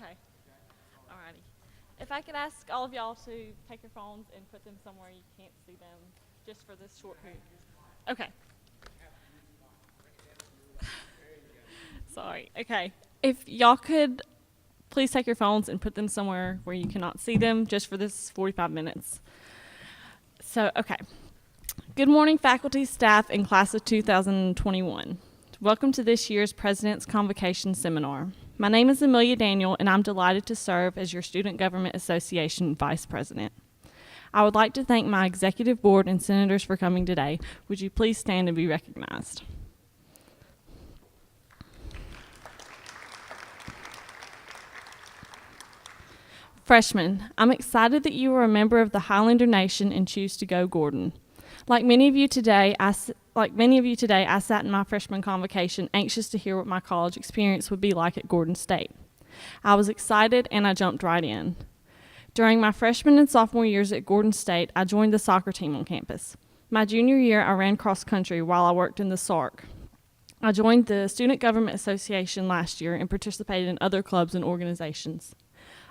Okay. Alrighty. If I could ask all of y'all to take your phones and put them somewhere you can't see them just for this short period. Okay. Sorry. Okay. If y'all could please take your phones and put them somewhere where you cannot see them just for this 45 minutes. So, okay. Good morning, faculty, staff, and class of 2021. Welcome to this year's President's Convocation Seminar. My name is Emilia Daniel, and I'm delighted to serve as your Student Government Association Vice President. I would like to thank my executive board and senators for coming today. Would you please stand and be recognized? Freshmen, I'm excited that you are a member of the Highlander Nation and choose to go Gordon. Like many of you today, I sat in my freshman convocation anxious to hear what my college experience would be like at Gordon State. I was excited and I jumped right in. During my freshman and sophomore years at Gordon State, I joined the soccer team on campus. My junior year, I ran cross country while I worked in the SARC. I joined the Student Government Association last year and participated in other clubs and organizations.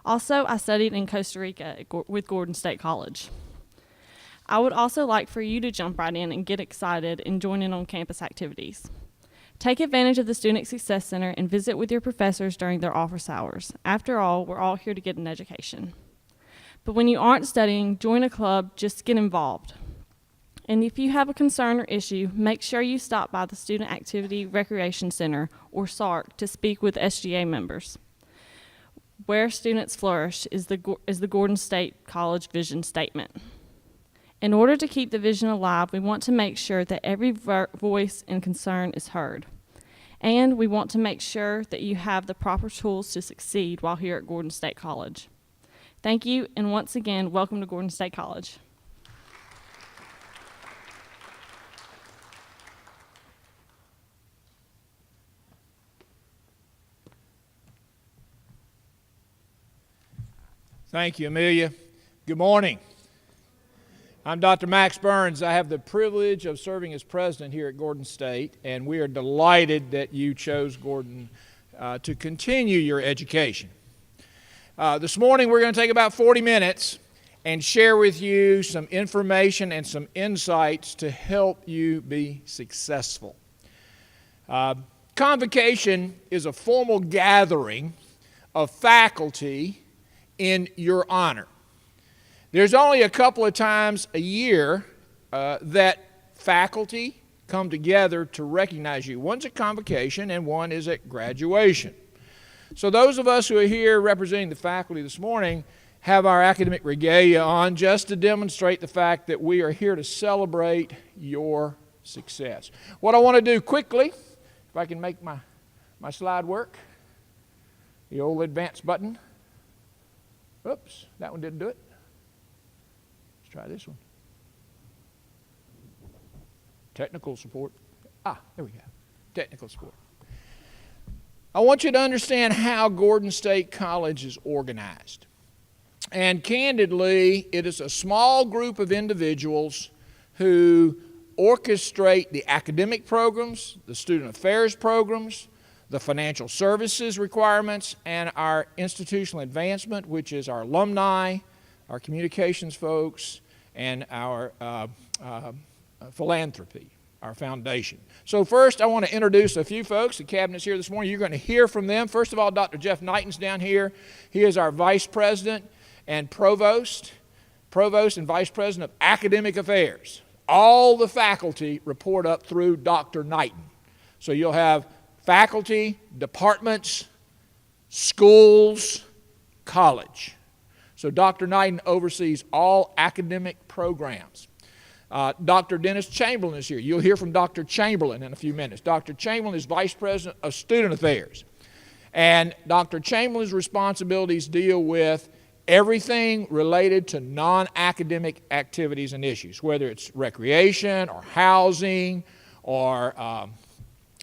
Also, I studied in Costa Rica with Gordon State College. I would also like for you to jump right in and get excited and join in on campus activities. Take advantage of the Student Success Center and visit with your professors during their office hours. After all, we're all here to get an education. But when you aren't studying, join a club, just get involved. And if you have a concern or issue, make sure you stop by the Student Activity Recreation Center, or SARC, to speak with SGA members. Where students flourish is the Gordon State College vision statement. In order to keep the vision alive, we want to make sure that every voice and concern is heard. And we want to make sure that you have the proper tools to succeed while here at Gordon State College. Thank you, and once again, welcome to Gordon State College. Thank you, Amelia. Good morning. I'm Dr. Max Burns. I have the privilege of serving as president here at Gordon State, and we are delighted that you chose Gordon to continue your education. This morning we're going to take about 40 minutes and share with you some information and some insights to help you be successful. Convocation is a formal gathering of faculty in your honor. There's only a couple of times a year that faculty come together to recognize you. One's at convocation and one is at graduation. So those of us who are here representing the faculty this morning have our academic regalia on just to demonstrate the fact that we are here to celebrate your success. What I want to do quickly, if I can make my slide work, the old advance button. Oops, that one didn't do it. Let's try this one. Technical support. There we go. Technical support. I want you to understand how Gordon State College is organized. And candidly, it is a small group of individuals who orchestrate the academic programs, the student affairs programs, the financial services requirements, and our institutional advancement, which is our alumni, our communications folks, and our philanthropy, our foundation. So first, I want to introduce a few folks. The cabinet's here this morning. You're going to hear from them. First of all, Dr. Jeffrey Nitin's down here. He is our vice president and provost and vice president of academic affairs. All the faculty report up through Dr. Nitin. So you'll have faculty, departments, schools, college. So Dr. Nitin oversees all academic programs. Dr. Dennis Chamberlain is here. You'll hear from Dr. Chamberlain in a few minutes. Dr. Chamberlain is Vice President of Student Affairs. And Dr. Chamberlain's responsibilities deal with everything related to non-academic activities and issues, whether it's recreation or housing or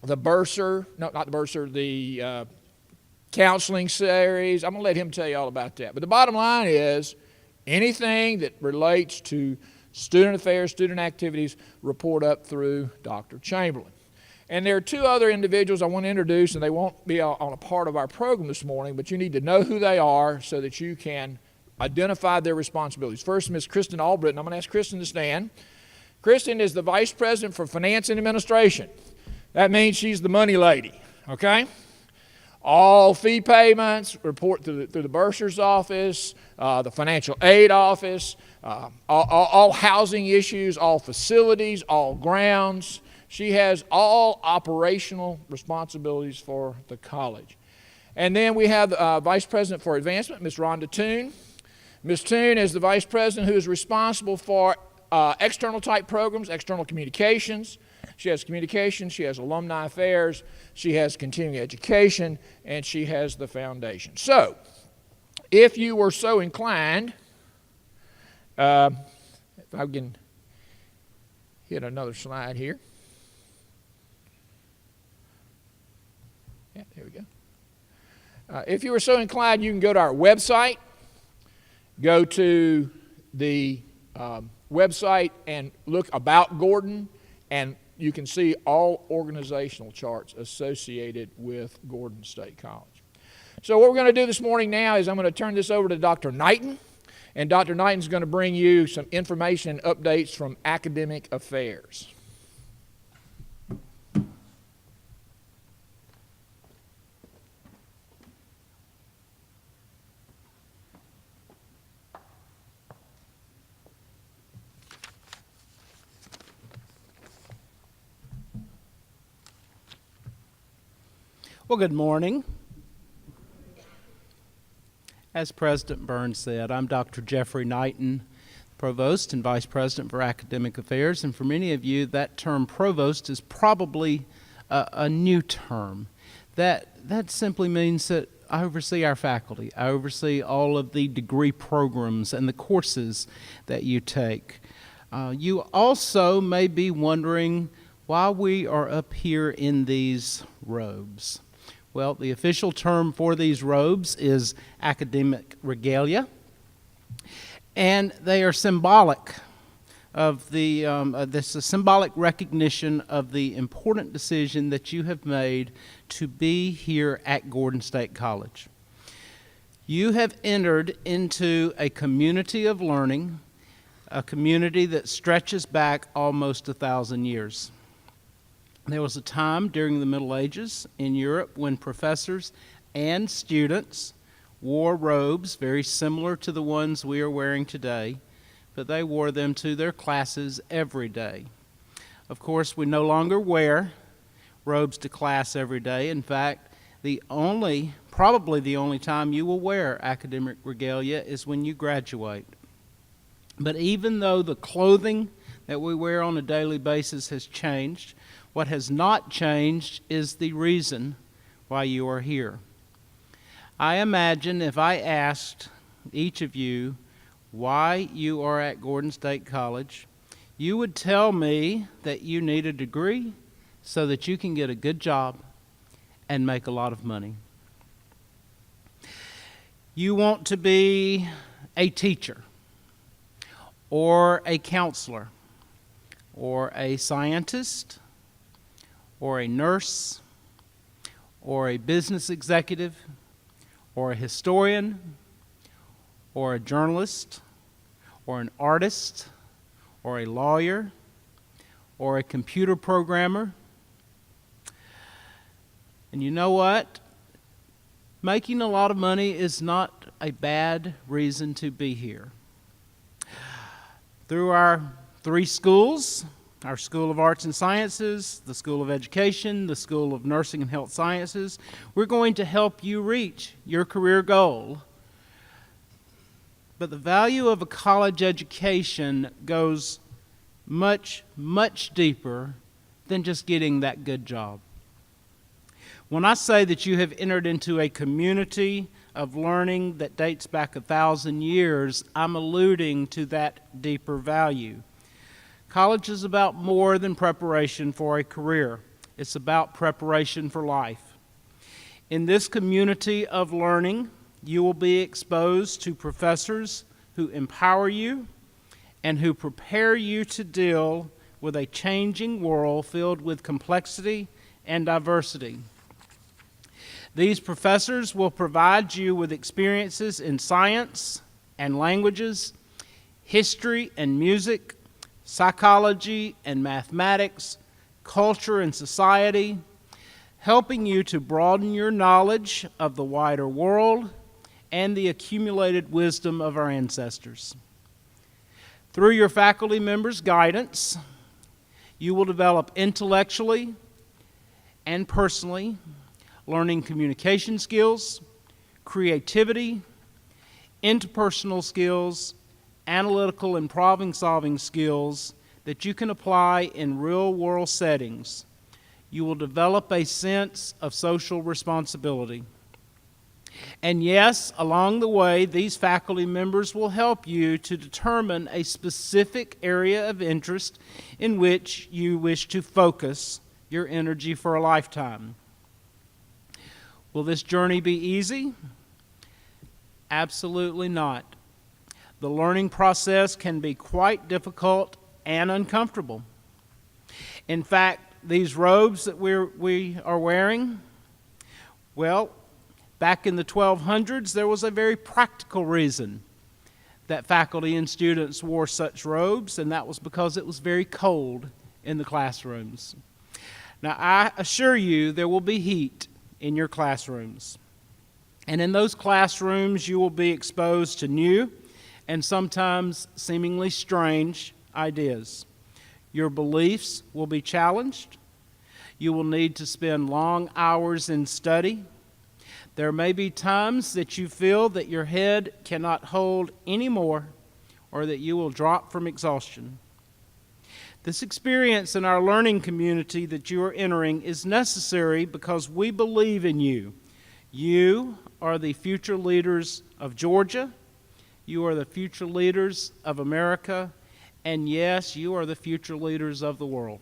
the bursar, no, not the bursar, the counseling series. I'm going to let him tell you all about that. But the bottom line is anything that relates to student affairs, student activities, report up through Dr. Chamberlain. And there are two other individuals I want to introduce, and they won't be on a part of our program this morning, but you need to know who they are so that you can identify their responsibilities. First, Ms. Kristen Albritton. I'm going to ask Kristen to stand. Kristen is the Vice President for Finance and Administration. That means she's the money lady, okay? All fee payments report through the bursar's office, the financial aid office, all housing issues, all facilities, all grounds. She has all operational responsibilities for the college. And then we have Vice President for Advancement, Ms. Rhonda Toon. Ms. Toon is the Vice President who is responsible for external type programs, external communications. She has communications, she has alumni affairs, she has continuing education, and she has the foundation. So, if you were so inclined, if I can hit another slide here. Yeah, there we go. If you were so inclined, you can go to our website, go to the website and look about Gordon, and you can see all organizational charts associated with Gordon State College. So what we're going to do this morning now is I'm going to turn this over to Dr. Nitin, and Dr. Nitin is going to bring you some information and updates from academic affairs. Well, good morning. As President Burns said, I'm Dr. Jeffrey Nitin, Provost and Vice President for Academic Affairs, and for many of you, that term Provost is probably a new term. That simply means that I oversee our faculty. I oversee all of the degree programs and the courses that you take. You also may be wondering why we are up here in these robes. Well, the official term for these robes is academic regalia, and they are symbolic of this is symbolic recognition of the important decision that you have made to be here at Gordon State College. You have entered into a community of learning, a community that stretches back almost 1,000 years. There was a time during the Middle Ages in Europe when professors and students wore robes very similar to the ones we are wearing today, but they wore them to their classes every day. Of course, we no longer wear robes to class every day. In fact, probably the only time you will wear academic regalia is when you graduate. But even though the clothing that we wear on a daily basis has changed, what has not changed is the reason why you are here. I imagine if I asked each of you why you are at Gordon State College, you would tell me that you need a degree so that you can get a good job and make a lot of money. You want to be a teacher or a counselor or a scientist or a nurse, or a business executive, or a historian, or a journalist, or an artist, or a lawyer, or a computer programmer. And you know what? Making a lot of money is not a bad reason to be here. Through our 3 schools, our School of Arts and Sciences, the School of Education, the School of Nursing and Health Sciences, we're going to help you reach your career goal. But the value of a college education goes much, much deeper than just getting that good job. When I say that you have entered into a community of learning that dates back 1,000 years, I'm alluding to that deeper value. College is about more than preparation for a career. It's about preparation for life. In this community of learning, you will be exposed to professors who empower you and who prepare you to deal with a changing world filled with complexity and diversity. These professors will provide you with experiences in science and languages, history and music, psychology and mathematics, culture and society, helping you to broaden your knowledge of the wider world and the accumulated wisdom of our ancestors. Through your faculty members' guidance, you will develop intellectually and personally, learning communication skills, creativity, interpersonal skills, analytical and problem-solving skills that you can apply in real-world settings. You will develop a sense of social responsibility. And yes, along the way, these faculty members will help you to determine a specific area of interest in which you wish to focus your energy for a lifetime. Will this journey be easy? Absolutely not. The learning process can be quite difficult and uncomfortable. In fact, these robes that we are wearing, well, back in the 1200s, there was a very practical reason that faculty and students wore such robes, and that was because it was very cold in the classrooms. Now, I assure you there will be heat in your classrooms. And in those classrooms, you will be exposed to new and sometimes seemingly strange ideas. Your beliefs will be challenged. You will need to spend long hours in study. There may be times that you feel that your head cannot hold any more, or that you will drop from exhaustion. This experience in our learning community that you are entering is necessary because we believe in you. You are the future leaders of Georgia. You are the future leaders of America. And yes, you are the future leaders of the world.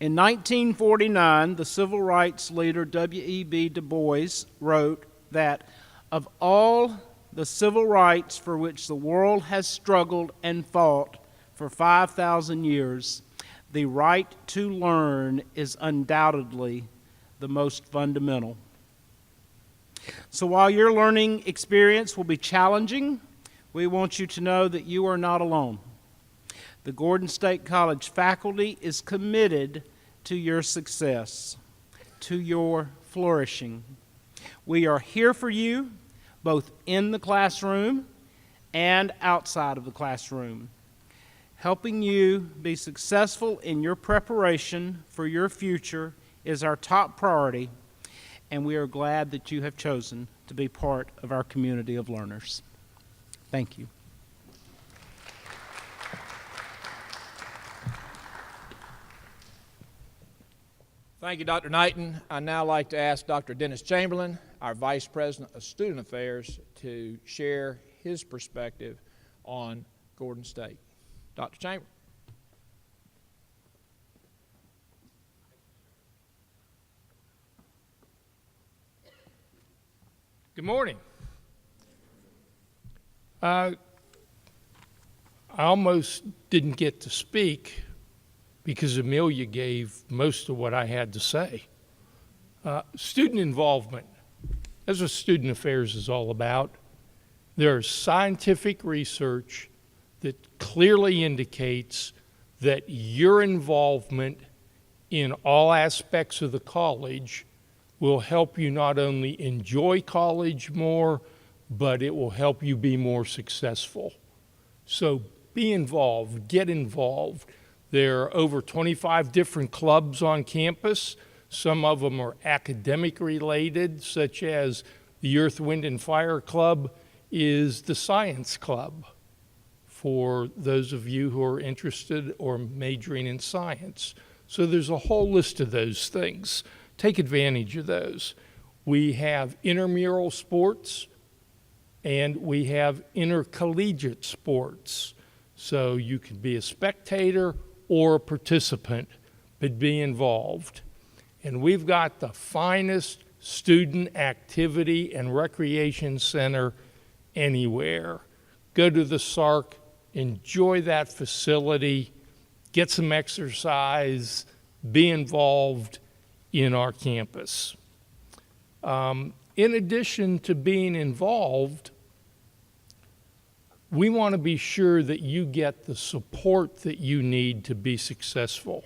In 1949, the civil rights leader W.E.B. Du Bois wrote that of all the civil rights for which the world has struggled and fought for 5,000 years, the right to learn is undoubtedly the most fundamental. So while your learning experience will be challenging, we want you to know that you are not alone. The Gordon State College faculty is committed to your success, to your flourishing. We are here for you, both in the classroom and outside of the classroom. Helping you be successful in your preparation for your future is our top priority, and we are glad that you have chosen to be part of our community of learners. Thank you. Thank you, Dr. Nitin. I'd now like to ask Dr. Dennis Chamberlain, our Vice President of Student Affairs, to share his perspective on Gordon State. Dr. Chamberlain. Good morning. I almost didn't get to speak because Emilia gave most of what I had to say. Student involvement. That's what student affairs is all about. There's scientific research that clearly indicates that your involvement in all aspects of the college will help you not only enjoy college more, but it will help you be more successful. So be involved, get involved. There are over 25 different clubs on campus. Some of them are academic related, such as the Earth, Wind, and Fire Club is the science club for those of you who are interested or majoring in science. So there's a whole list of those things. Take advantage of those. We have intramural sports and we have intercollegiate sports. So you can be a spectator or a participant, but be involved. And we've got the finest student activity and recreation center anywhere. Go to the SARC, enjoy that facility, get some exercise, be involved in our campus. In addition to being involved, we want to be sure that you get the support that you need to be successful.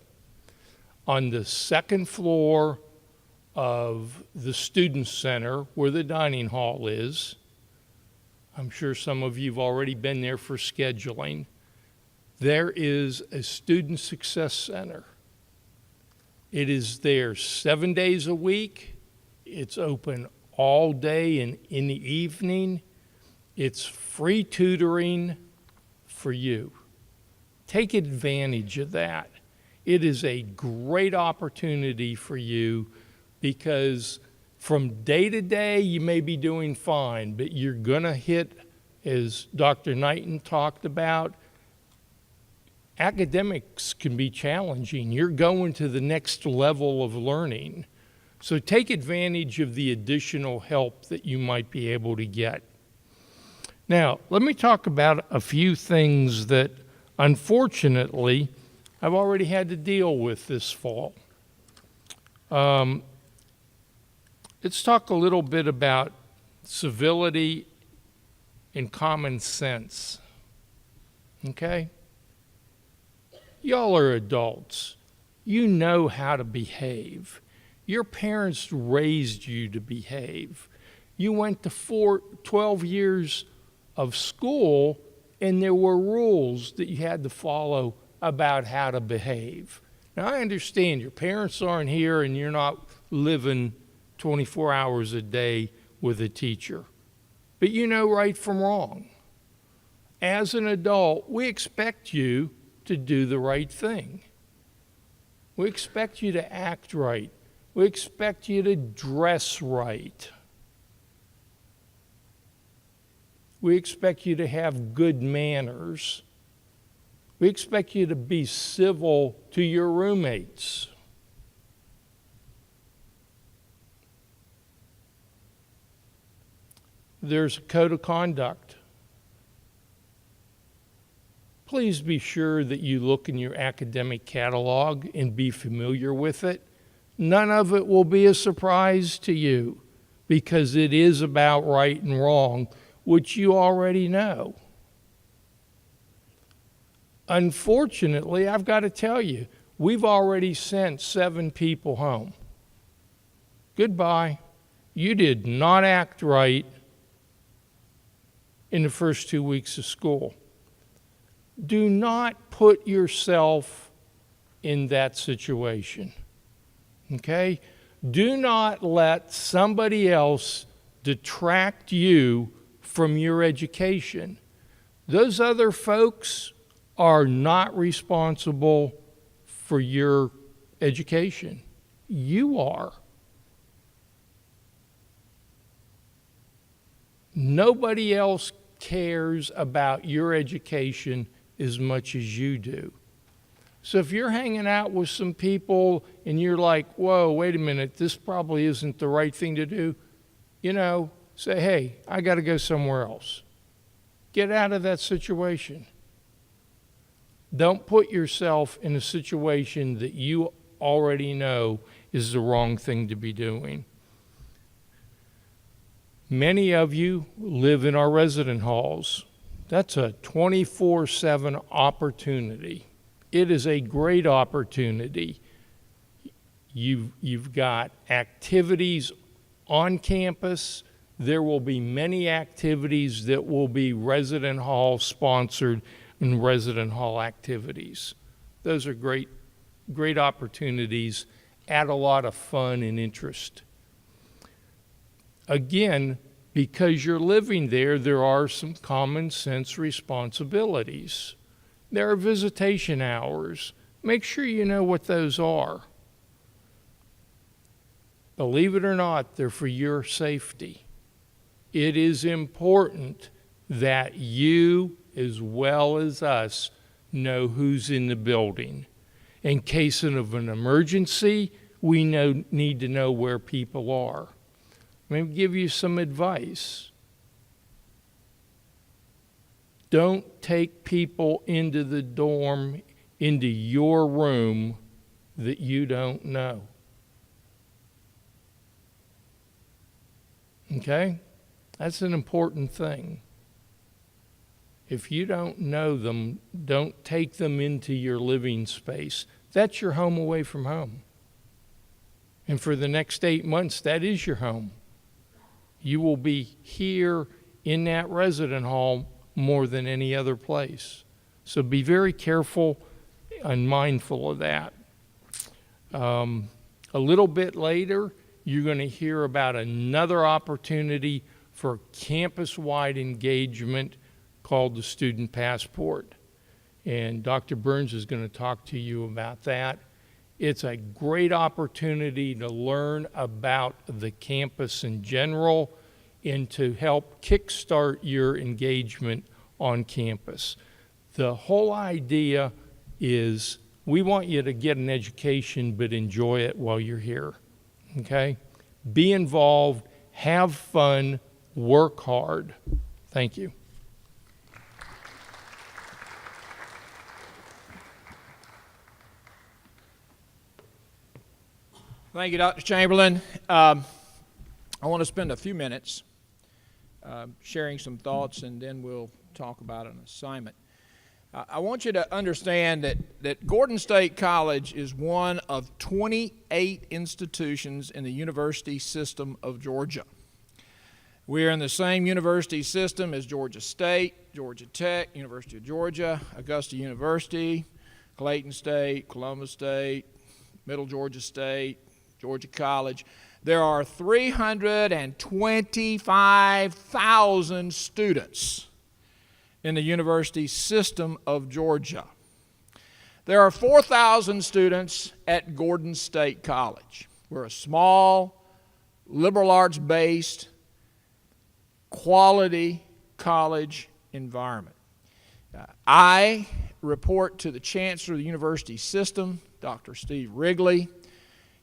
On the second floor of the Student Center, where the dining hall is, I'm sure some of you have already been there for scheduling, there is a Student Success Center. It is there 7 days a week. It's open all day and in the evening. It's free tutoring for you. Take advantage of that. It is a great opportunity for you because from day to day you may be doing fine, but you're going to hit, as Dr. Nitin talked about, academics can be challenging. You're going to the next level of learning. So take advantage of the additional help that you might be able to get. Now, let me talk about a few things that, unfortunately, I've already had to deal with this fall. Let's talk a little bit about civility and common sense. Okay? Y'all are adults. You know how to behave. Your parents raised you to behave. You went to 12 years of school, and there were rules that you had to follow about how to behave. Now, I understand your parents aren't here and you're not living 24 hours a day with a teacher, but you know right from wrong. As an adult, we expect you to do the right thing. We expect you to act right. We expect you to dress right. We expect you to have good manners. We expect you to be civil to your roommates. There's a code of conduct. Please be sure that you look in your academic catalog and be familiar with it. None of it will be a surprise to you because it is about right and wrong, which you already know. Unfortunately, I've got to tell you, we've already sent 7 people home. Goodbye. You did not act right in the first 2 weeks of school. Do not put yourself in that situation. Okay? Do not let somebody else detract you from your education. Those other folks are not responsible for your education. You are. Nobody else cares about your education as much as you do. So if you're hanging out with some people and you're like, whoa, wait a minute, this probably isn't the right thing to do, say, hey, I got to go somewhere else. Get out of that situation. Don't put yourself in a situation that you already know is the wrong thing to be doing. Many of you live in our resident halls. That's a 24/7 opportunity. It is a great opportunity. You've got activities on campus. There will be many activities that will be resident hall sponsored and resident hall activities. Those are great opportunities, add a lot of fun and interest. Again, because you're living there are some common sense responsibilities. There are visitation hours. Make sure you know what those are. Believe it or not, they're for your safety. It is important that you, as well as us, know who's in the building. In case of an emergency, we need to know where people are. Let me give you some advice. Don't take people into the dorm, into your room, that you don't know. Okay? That's an important thing. If you don't know them, don't take them into your living space. That's your home away from home. And for the next 8 months, that is your home. You will be here in that resident hall more than any other place. So be very careful and mindful of that. A little bit later, you're going to hear about another opportunity for campus-wide engagement called the Student Passport. And Dr. Burns is going to talk to you about that. It's a great opportunity to learn about the campus in general and to help kickstart your engagement on campus. The whole idea is we want you to get an education but enjoy it while you're here, okay? Be involved, have fun, work hard. Thank you. Thank you, Dr. Chamberlain. I want to spend a few minutes sharing some thoughts, and then we'll talk about an assignment. I want you to understand that Gordon State College is one of 28 institutions in the university system of Georgia. We're in the same university system as Georgia State, Georgia Tech, University of Georgia, Augusta University, Clayton State, Columbus State, Middle Georgia State, Georgia College. There are 325,000 students in the university system of Georgia. There are 4,000 students at Gordon State College. We're a small, liberal arts-based, quality college environment. I report to the Chancellor of the university system, Dr. Steve Wrigley.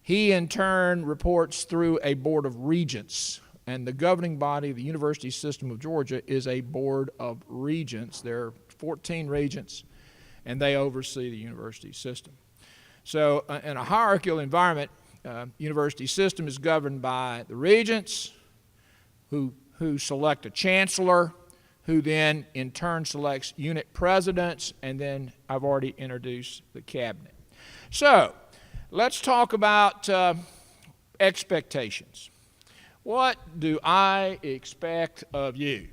He, in turn, reports through a Board of Regents, and the governing body of the University System of Georgia is a Board of Regents. There are 14 regents, and they oversee the university system. So in a hierarchical environment, university system is governed by the regents, who select a chancellor, who then in turn selects unit presidents, and then I've already introduced the cabinet. So let's talk about expectations. What do I expect of you?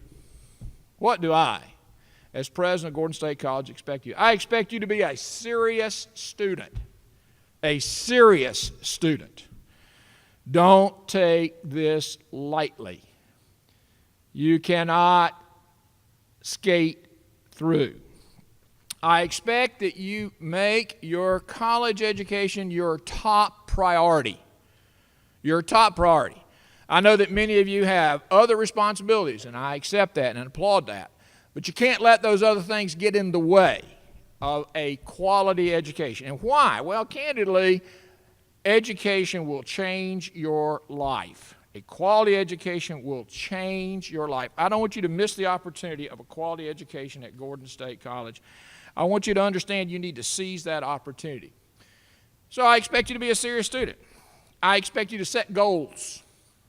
What do I, as president of Gordon State College, expect you? I expect you to be a serious student. A serious student. Don't take this lightly. You cannot skate through. I expect that you make your college education your top priority. Your top priority. I know that many of you have other responsibilities, and I accept that and applaud that. But you can't let those other things get in the way of a quality education. And why? Well, candidly, education will change your life. A quality education will change your life. I don't want you to miss the opportunity of a quality education at Gordon State College. I want you to understand you need to seize that opportunity. So I expect you to be a serious student. I expect you to set goals.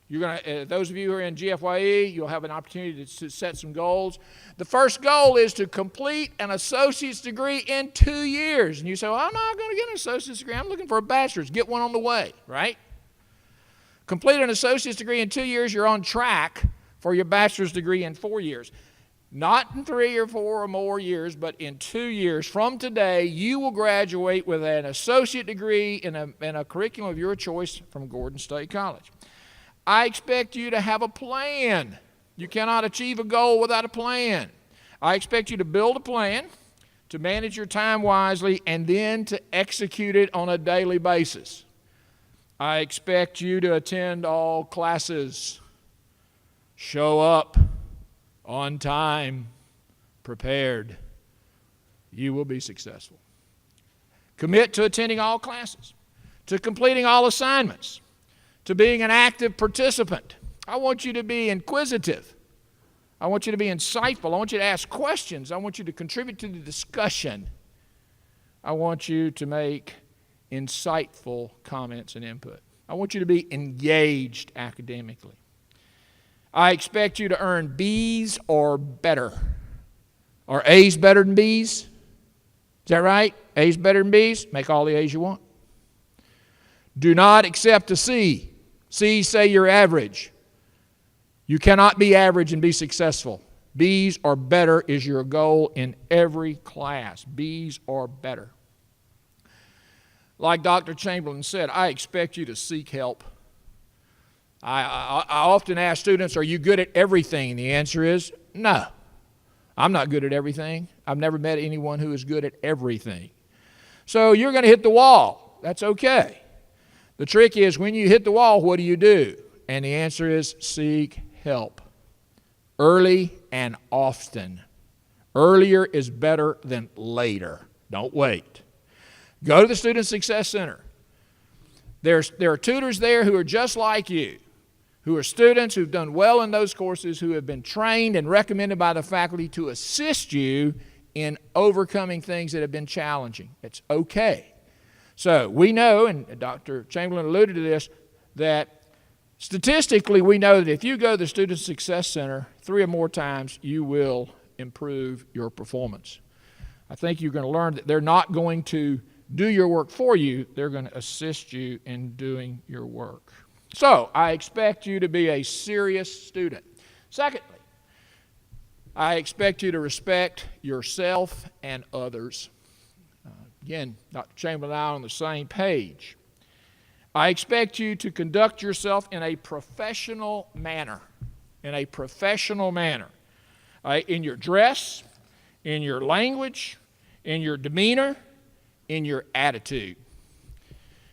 You're going to, those of you who are in GFYE, you'll have an opportunity to set some goals. The first goal is to complete an associate's degree in 2 years. And you say, well, I'm not going to get an associate's degree. I'm looking for a bachelor's. Get one on the way, right? Complete an associate's degree in 2 years, you're on track for your bachelor's degree in 4 years. Not in 3 or 4 or more years, but in 2 years. From today, you will graduate with an associate degree in a curriculum of your choice from Gordon State College. I expect you to have a plan. You cannot achieve a goal without a plan. I expect you to build a plan, to manage your time wisely, and then to execute it on a daily basis. I expect you to attend all classes, show up on time, prepared. You will be successful. Commit to attending all classes, to completing all assignments, to being an active participant. I want you to be inquisitive. I want you to be insightful. I want you to ask questions. I want you to contribute to the discussion. I want you to make insightful comments and input. I want you to be engaged academically. I expect you to earn B's or better. Are A's better than B's? Is that right? A's better than B's? Make all the A's you want. Do not accept a C. C's say you're average. You cannot be average and be successful. B's or better is your goal in every class. B's or better. Like Dr. Chamberlain said, I expect you to seek help. I often ask students, are you good at everything? And the answer is no. I'm not good at everything. I've never met anyone who is good at everything. So you're going to hit the wall. That's okay. The trick is when you hit the wall, what do? And the answer is seek help. Early and often. Earlier is better than later. Don't wait. Go to the Student Success Center. There are tutors there who are just like you, who are students who've done well in those courses, who have been trained and recommended by the faculty to assist you in overcoming things that have been challenging. It's okay. So we know, and Dr. Chamberlain alluded to this, that statistically we know that if you go to the Student Success Center 3 or more times, you will improve your performance. I think you're going to learn that they're not going to do your work for you. They're going to assist you in doing your work. So I expect you to be a serious student. Secondly, I expect you to respect yourself and others. Again, Dr. Chamberlain and I are on the same page. I expect you to conduct yourself in a professional manner. In a professional manner. In your dress, in your language, in your demeanor, in your attitude.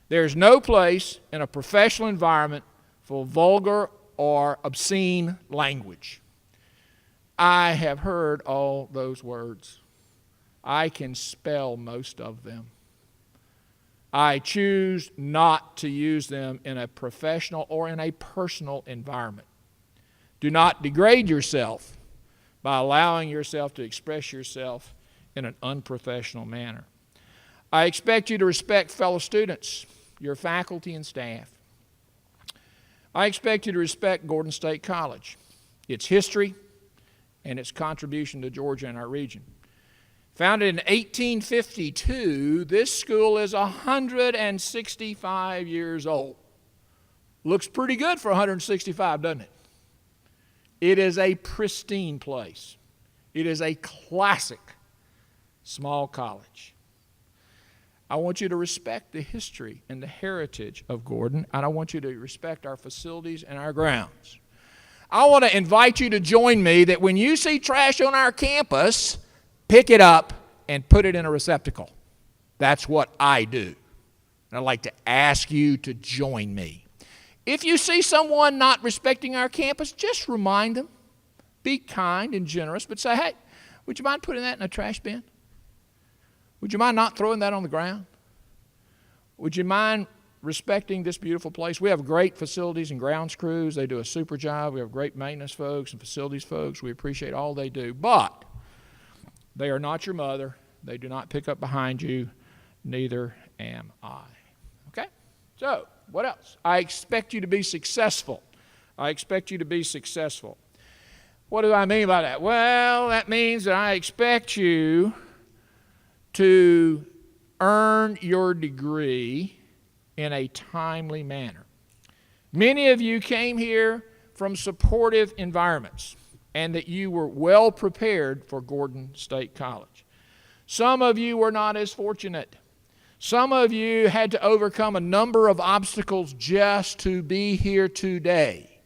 There's no place in a professional environment for vulgar or obscene language. I have heard all those words. I can spell most of them. I choose not to use them in a professional or in a personal environment. Do not degrade yourself by allowing yourself to express yourself in an unprofessional manner. I expect you to respect fellow students, your faculty and staff. I expect you to respect Gordon State College, its history, and its contribution to Georgia and our region. Founded in 1852, this school is 165 years old. Looks pretty good for 165, doesn't it? It is a pristine place. It is a classic small college. I want you to respect the history and the heritage of Gordon, and I want you to respect our facilities and our grounds. I want to invite you to join me that when you see trash on our campus, pick it up and put it in a receptacle. That's what I do. And I'd like to ask you to join me. If you see someone not respecting our campus, just remind them. Be kind and generous, but say, hey, would you mind putting that in a trash bin? Would you mind not throwing that on the ground? Would you mind respecting this beautiful place? We have great facilities and grounds crews. They do a super job. We have great maintenance folks and facilities folks. We appreciate all they do. But they are not your mother. They do not pick up behind you. Neither am I. Okay? So, what else? I expect you to be successful. I expect you to be successful. What do I mean by that? Well, that means that I expect you to earn your degree in a timely manner. Many of you came here from supportive environments and that you were well prepared for Gordon State College. Some of you were not as fortunate. Some of you had to overcome a number of obstacles just to be here today.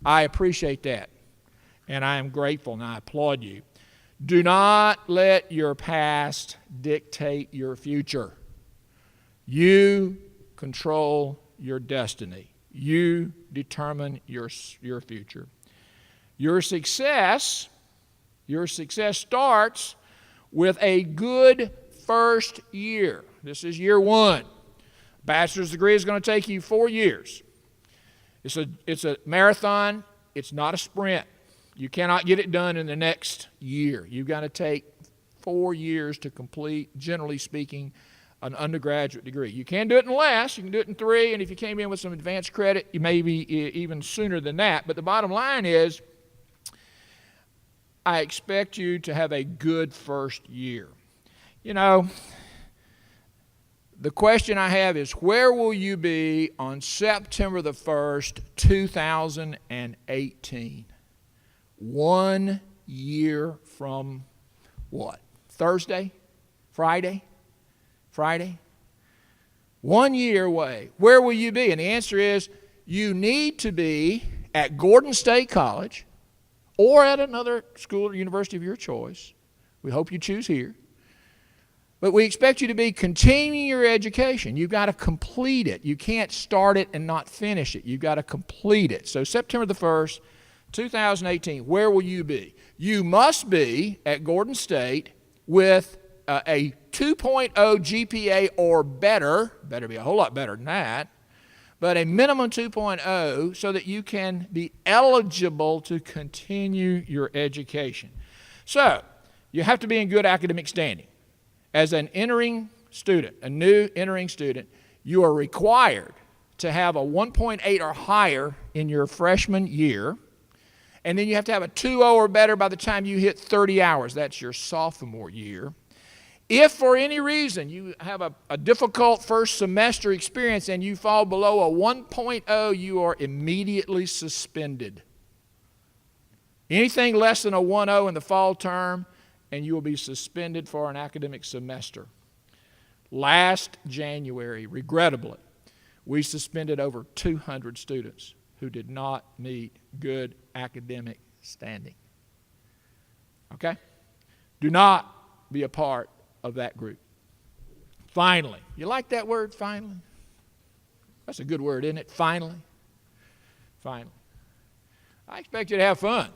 I appreciate that, and I am grateful, and I applaud you. Do not let your past dictate your future. You control your destiny. You determine your future. Your success starts with a good first year. This is year one. Bachelor's degree is going to take you 4 years. It's a marathon. It's not a sprint. You cannot get it done in the next year. You've got to take 4 years to complete, generally speaking, an undergraduate degree. You can do it in less. You can do it in 3, and if you came in with some advanced credit, you may be even sooner than that. But the bottom line is, I expect you to have a good first year. You know, the question I have is, where will you be on September the 1st, 2018? 1 year from what? Thursday? Friday? 1 year away. Where will you be? And the answer is, you need to be at Gordon State College or at another school or university of your choice. We hope you choose here. But we expect you to be continuing your education. You've got to complete it. You can't start it and not finish it. You've got to complete it. So September the 1st, 2018, where will you be? You must be at Gordon State with a 2.0 GPA or better be a whole lot better than that, but a minimum 2.0 so that you can be eligible to continue your education. So, you have to be in good academic standing. As an entering student, a new entering student, you are required to have a 1.8 or higher in your freshman year, and then you have to have a 2.0 or better by the time you hit 30 hours. That's your sophomore year. If for any reason you have a difficult first semester experience and you fall below a 1.0, you are immediately suspended. Anything less than a 1.0 in the fall term, and you will be suspended for an academic semester. Last January, regrettably, we suspended over 200 students who did not meet good academic standing. Okay? Do not be a part of that group. Finally. You like that word, finally? That's a good word, isn't it? Finally. Finally. I expect you to have fun.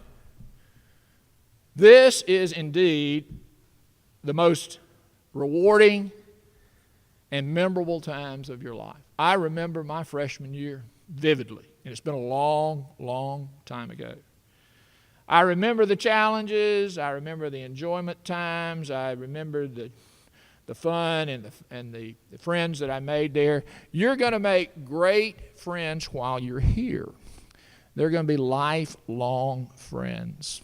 This is indeed the most rewarding and memorable times of your life. I remember my freshman year vividly, and it's been a long, long time ago. I remember the challenges, I remember the enjoyment times, I remember the fun and the friends that I made there. You're going to make great friends while you're here. They're going to be lifelong friends.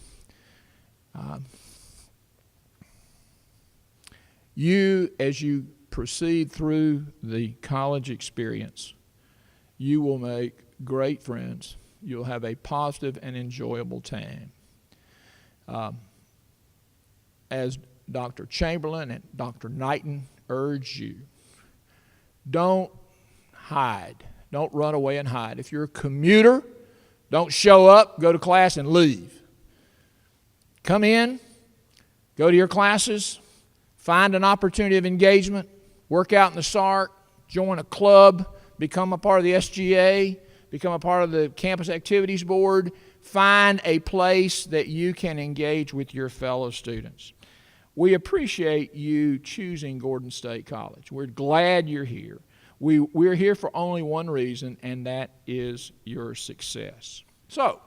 As you proceed through the college experience, you will make great friends. You'll have a positive and enjoyable time. As Dr. Chamberlain and Dr. Nitin urged you, don't hide. Don't run away and hide. If you're a commuter, don't show up, go to class, and leave. Come in, go to your classes, find an opportunity of engagement, work out in the SARC, join a club, become a part of the SGA, become a part of the campus activities board. Find a place that you can engage with your fellow students. We appreciate you choosing Gordon State College. We're glad you're here. We're here for only one reason, and that is your success. So,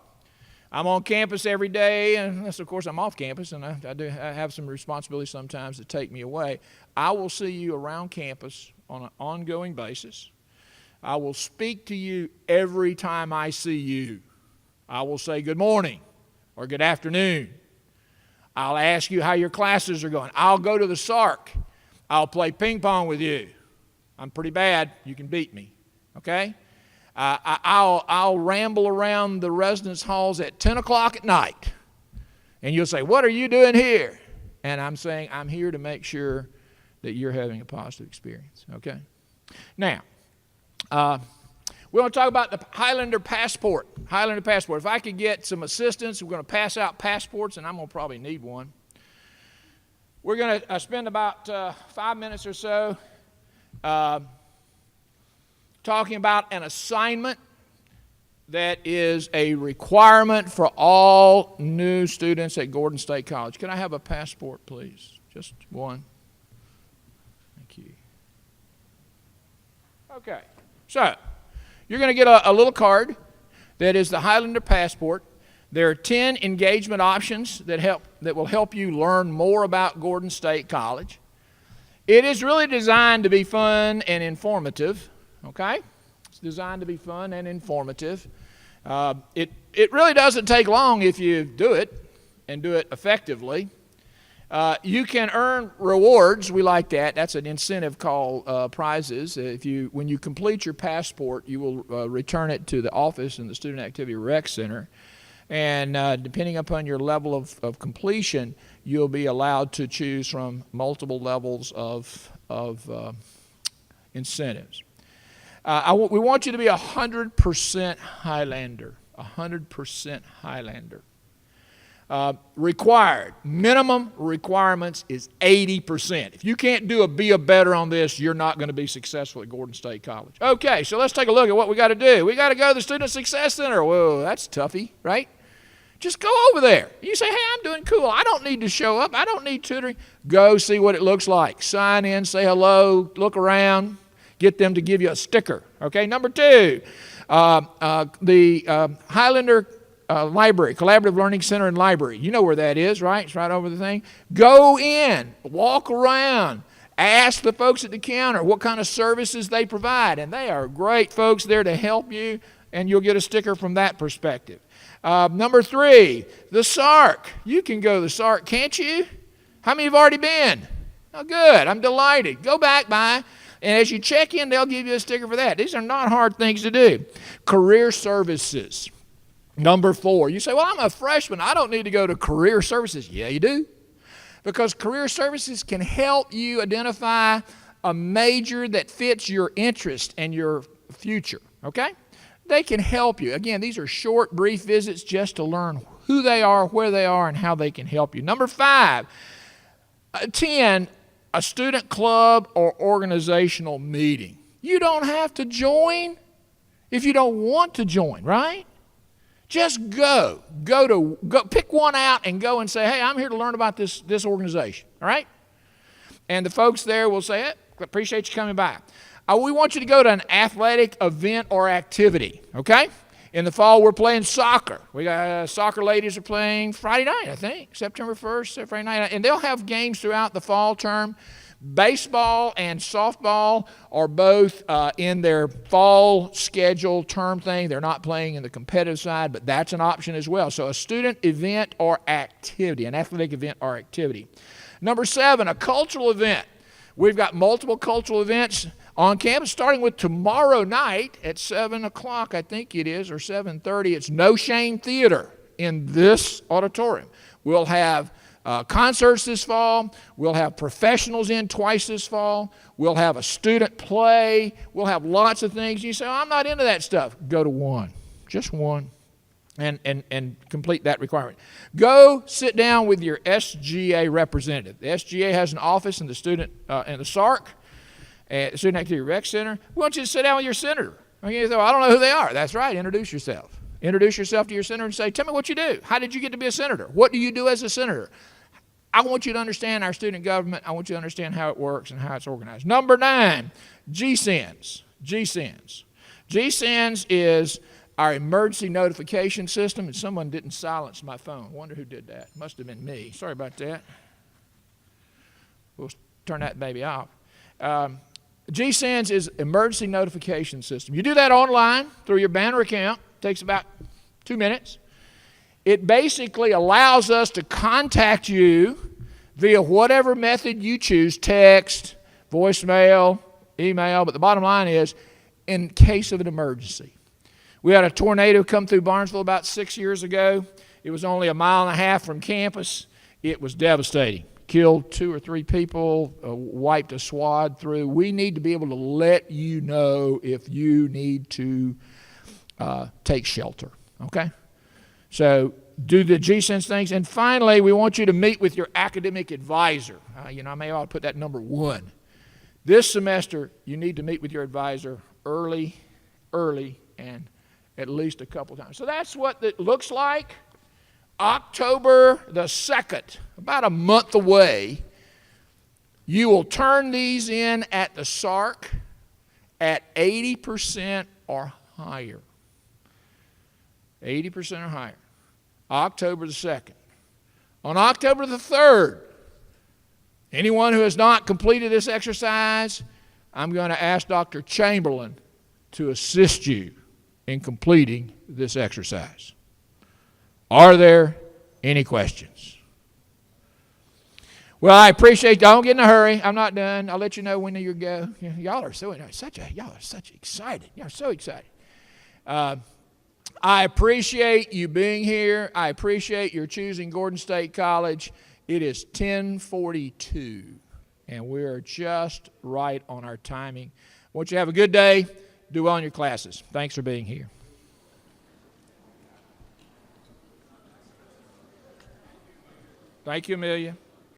I'm on campus every day, and unless, of course, I'm off campus, and I have some responsibility sometimes to take me away. I will see you around campus on an ongoing basis. I will speak to you every time I see you. I will say good morning or good afternoon. I'll ask you how your classes are going. I'll go to the SARC. I'll play ping pong with you. I'm pretty bad. You can beat me, okay? I'll ramble around the residence halls at 10 o'clock at night. And you'll say, what are you doing here? And I'm saying, I'm here to make sure that you're having a positive experience, okay? Now, we're going to talk about the Highlander Passport. Highlander Passport. If I could get some assistance, we're going to pass out passports, and I'm going to probably need one. We're going to spend about 5 minutes or so talking about an assignment that is a requirement for all new students at Gordon State College. Can I have a passport, please? Just one. Thank you. Okay. So, you're going to get a little card that is the Highlander Passport. There are 10 engagement options that will help you learn more about Gordon State College. It is really designed to be fun and informative, okay? It's designed to be fun and informative. It really doesn't take long if you do it and do it effectively. You can earn rewards. We like that. That's an incentive called prizes. When you complete your passport, you will return it to the office in the Student Activity Rec Center. And depending upon your level of completion, you'll be allowed to choose from multiple levels of incentives. We want you to be 100% Highlander. 100% Highlander. Required. Minimum requirements is 80%. If you can't be a better on this, you're not going to be successful at Gordon State College. Okay, so let's take a look at what we got to do. We got to go to the Student Success Center. Whoa, that's toughy, right? Just go over there. You say, hey, I'm doing cool. I don't need to show up. I don't need tutoring. Go see what it looks like. Sign in, say hello, look around, get them to give you a sticker. Okay, number 2, the Highlander Library, Collaborative Learning Center and Library. You know where that is, right? It's right over the thing. Go in, walk around, ask the folks at the counter what kind of services they provide. And they are great folks there to help you, and you'll get a sticker from that perspective. Number 3, the SARC. You can go to the SARC, can't you? How many have already been? Oh, good. I'm delighted. Go back by, and as you check in, they'll give you a sticker for that. These are not hard things to do. Career services. Number 4, you say, well, I'm a freshman. I don't need to go to career services. Yeah, you do. Because career services can help you identify a major that fits your interest and your future, okay? They can help you. Again, these are short, brief visits just to learn who they are, where they are, and how they can help you. Number 5, attend a student club or organizational meeting. You don't have to join if you don't want to join, right? Just go. Go pick one out and go and say, hey, I'm here to learn about this organization, all right? And the folks there will say, hey, appreciate you coming by. We want you to go to an athletic event or activity, okay? In the fall, we're playing soccer. We got soccer ladies are playing Friday night, I think, September 1st, Friday night. And they'll have games throughout the fall term. Baseball and softball are both in their fall schedule term thing. They're not playing in the competitive side, but that's an option as well. So a student event or activity, an athletic event or activity. Number 7, a cultural event. We've got multiple cultural events on campus, starting with tomorrow night at 7 o'clock, I think it is, or 7:30. It's No Shame Theater in this auditorium. We'll have concerts this fall. We'll have professionals in twice this fall. We'll have a student play. We'll have lots of things. You say, oh, I'm not into that stuff. Go to one, just one, and complete that requirement. Go sit down with your SGA representative. The SGA has an office in the student in the SARC, the Student Activity Rec Center. We want you to sit down with your senator. Okay, you say, well, I don't know who they are. That's right. Introduce yourself. Introduce yourself to your senator and say, tell me what you do. How did you get to be a senator? What do you do as a senator? I want you to understand our student government. I want you to understand how it works and how it's organized. Number 9, GSENS. GSENS. GSENS is our emergency notification system, and someone didn't silence my phone. Wonder who did that. Must have been me. Sorry about that. We'll turn that baby off. GSENS is emergency notification system. You do that online through your Banner account. It takes about 2 minutes. It basically allows us to contact you via whatever method you choose, text, voicemail, email, but the bottom line is, in case of an emergency. We had a tornado come through Barnesville about 6 years ago. It was only 1.5 miles from campus. It was devastating. Killed 2 or 3 people, wiped a swath through. We need to be able to let you know if you need to take shelter, okay? So do the GSENS things. And finally, we want you to meet with your academic advisor. I may ought to put that number 1. This semester, you need to meet with your advisor early, and at least a couple times. So that's what it looks like. October the 2nd, about a month away, you will turn these in at the SARC at 80% or higher. 80% or higher. October the 2nd. On October the 3rd, Anyone who has not completed this exercise, I'm going to ask Dr. Chamberlain to assist you in completing this exercise. Are there any questions? Well, I appreciate, don't get in a hurry. I'm not done. I'll let you know when you go. Y'all are so excited. Y'all are so excited. I appreciate you being here. I appreciate your choosing Gordon State College. It is 10:42, and we are just right on our timing. I want you to have a good day. Do well in your classes. Thanks for being here. Thank you, Emilia.